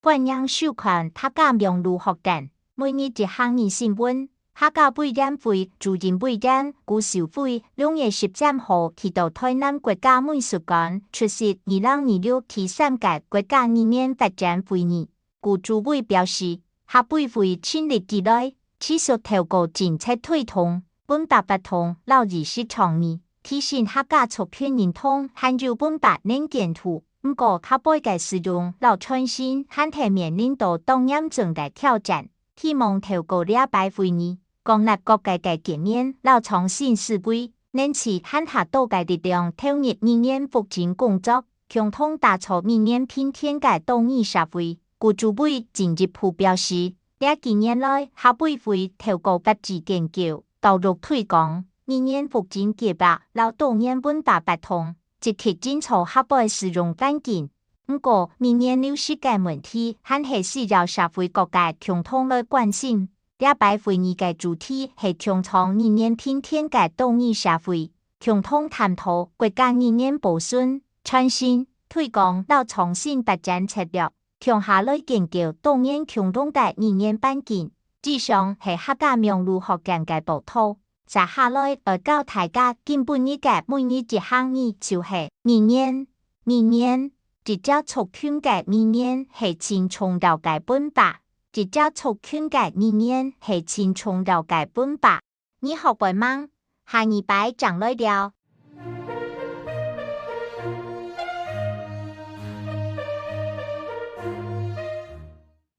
慣樣授權客家名語學典，每日一項語新聞。客家委員會主任委員辜守輝2月13號去到台南國家美術館出席2026第3屆國家語言發展會議。辜主委表示，客委會成立以來，持續透過政策推動本白發通老二式倡議，提升客家作品認同，還有本白能見度。不過，客家嘅使用老創新，還係面臨到當嚴重大挑戰。希望透過禮拜會議，廣納各界嘅見面，老創新思維，能使漢下多嘅力量投入語言復振工作，共同打造語言拼天嘅多元社會。辜主委進一步表示，幾年來，客委會透過發展研究、導入推廣語言復振計劃，老多年本白發通，積極檢討客家使用環境。不過，語言流失嘅問題，還係需要社會各界共同來關心。禮拜會議嘅主題係倡倡語言拼天嘅多元社會，共同探討國家語言保存、創新、推廣老創新發展策略，共下來研究多元共同嘅語言環境。以上係客家名語學典嘅報道。接下來來教大家基本嘅每日一項語，就係語言。語言直接促進嘅語言係輕鬆了解本白。直接促進嘅語言係輕鬆了解本白。你學會嗎？下禮拜講來聊。